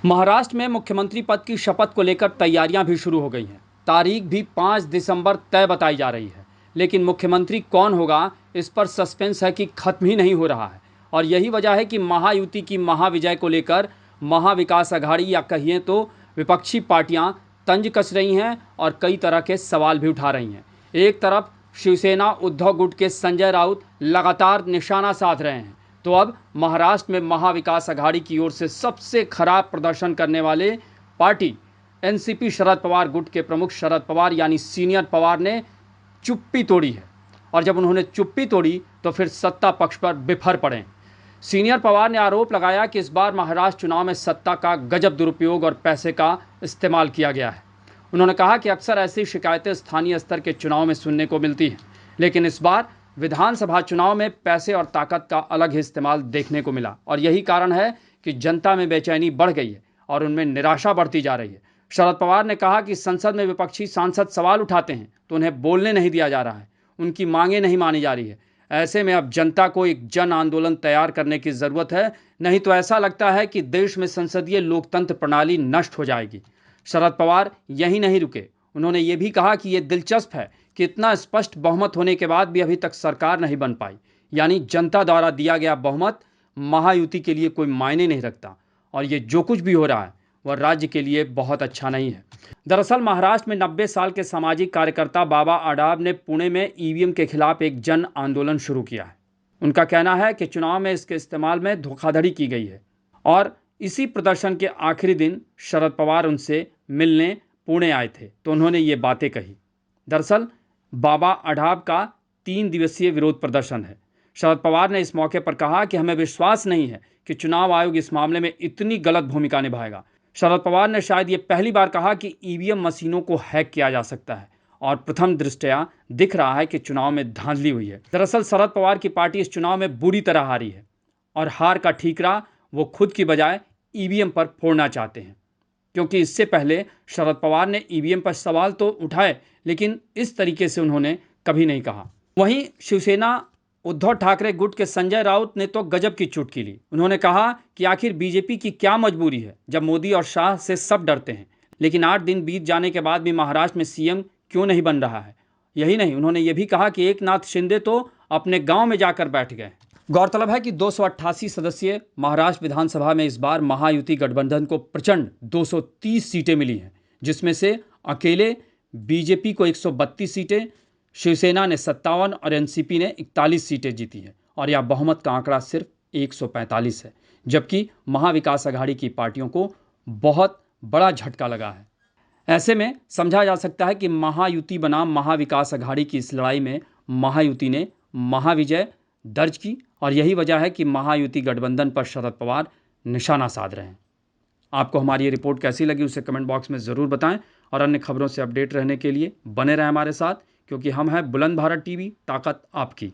महाराष्ट्र में मुख्यमंत्री पद की शपथ को लेकर तैयारियां भी शुरू हो गई हैं। तारीख भी 5 दिसंबर तय बताई जा रही है, लेकिन मुख्यमंत्री कौन होगा इस पर सस्पेंस है कि खत्म ही नहीं हो रहा है। और यही वजह है कि महायुति की महाविजय को लेकर महाविकास अघाड़ी या कहिए तो विपक्षी पार्टियां तंज कस रही हैं और कई तरह के सवाल भी उठा रही हैं। एक तरफ शिवसेना उद्धव गुट के संजय राउत लगातार निशाना साध रहे हैं, तो अब महाराष्ट्र में महाविकास अघाड़ी की ओर से सबसे खराब प्रदर्शन करने वाले पार्टी एनसीपी शरद पवार गुट के प्रमुख शरद पवार यानी सीनियर पवार ने चुप्पी तोड़ी है। और जब उन्होंने चुप्पी तोड़ी तो फिर सत्ता पक्ष पर बिफर पड़े। सीनियर पवार ने आरोप लगाया कि इस बार महाराष्ट्र चुनाव में सत्ता का गजब दुरुपयोग और पैसे का इस्तेमाल किया गया है। उन्होंने कहा कि अक्सर ऐसी शिकायतें स्थानीय स्तर के चुनाव में सुनने को मिलती हैं, लेकिन इस बार विधानसभा चुनाव में पैसे और ताकत का अलग ही इस्तेमाल देखने को मिला और यही कारण है कि जनता में बेचैनी बढ़ गई है और उनमें निराशा बढ़ती जा रही है। शरद पवार ने कहा कि संसद में विपक्षी सांसद सवाल उठाते हैं तो उन्हें बोलने नहीं दिया जा रहा है, उनकी मांगें नहीं मानी जा रही है। ऐसे में अब जनता को एक जन आंदोलन तैयार करने की ज़रूरत है, नहीं तो ऐसा लगता है कि देश में संसदीय लोकतंत्र प्रणाली नष्ट हो जाएगी। शरद पवार यहीं नहीं रुके, उन्होंने ये भी कहा कि ये दिलचस्प है कि इतना स्पष्ट बहुमत होने के बाद भी अभी तक सरकार नहीं बन पाई, यानी जनता द्वारा दिया गया बहुमत महायुति के लिए कोई मायने नहीं रखता और ये जो कुछ भी हो रहा है वह राज्य के लिए बहुत अच्छा नहीं है। दरअसल महाराष्ट्र में 90 साल के सामाजिक कार्यकर्ता बाबा आडाब ने पुणे में ईवीएम के खिलाफ एक जन आंदोलन शुरू किया है। उनका कहना है कि चुनाव में इसके इस्तेमाल में धोखाधड़ी की गई है और इसी प्रदर्शन के आखिरी दिन शरद पवार उनसे मिलने पुणे आए थे तो उन्होंने ये बातें कही। दरअसल बाबा आडाब का 3 दिवसीय विरोध प्रदर्शन है। शरद पवार ने इस मौके पर कहा कि हमें विश्वास नहीं है कि चुनाव आयोग इस मामले में इतनी गलत भूमिका निभाएगा। शरद पवार ने शायद ये पहली बार कहा कि ईवीएम मशीनों को हैक किया जा सकता है और प्रथम दृष्टया दिख रहा है कि चुनाव में धांधली हुई है। दरअसल शरद पवार की पार्टी इस चुनाव में बुरी तरह हारी है और हार का ठीकरा वो खुद की बजाय ईवीएम पर फोड़ना चाहते हैं, क्योंकि इससे पहले शरद पवार ने ईवीएम पर सवाल तो उठाए लेकिन इस तरीके से उन्होंने कभी नहीं कहा। वहीं शिवसेना उद्धव ठाकरे गुट के संजय राउत ने तो गजब की चुटकी ली। उन्होंने कहा कि आखिर बीजेपी की क्या मजबूरी है जब मोदी और शाह से सब डरते हैं, लेकिन 8 दिन बीत जाने के बाद भी महाराष्ट्र में सीएम क्यों नहीं बन रहा है। यही नहीं, उन्होंने ये भी कहा कि एकनाथ शिंदे तो अपने गांव में जाकर बैठ गए। गौरतलब है कि 288 सदस्यीय महाराष्ट्र विधानसभा में इस बार महायुति गठबंधन को प्रचंड 230 सीटें मिली हैं, जिसमें से अकेले बीजेपी को 132 सीटें, शिवसेना ने 57 और एनसीपी ने 41 सीटें जीती हैं और यह बहुमत का आंकड़ा सिर्फ 145 है, जबकि महाविकास अघाड़ी की पार्टियों को बहुत बड़ा झटका लगा है। ऐसे में समझा जा सकता है कि महायुति बनाम महाविकास अघाड़ी की इस लड़ाई में महायुति ने महाविजय दर्ज की और यही वजह है कि महायुति गठबंधन पर शरद पवार निशाना साध रहे हैं। आपको हमारी ये रिपोर्ट कैसी लगी उसे कमेंट बॉक्स में ज़रूर बताएं और अन्य खबरों से अपडेट रहने के लिए बने रहें हमारे साथ, क्योंकि हम हैं बुलंद भारत टीवी, ताकत आपकी।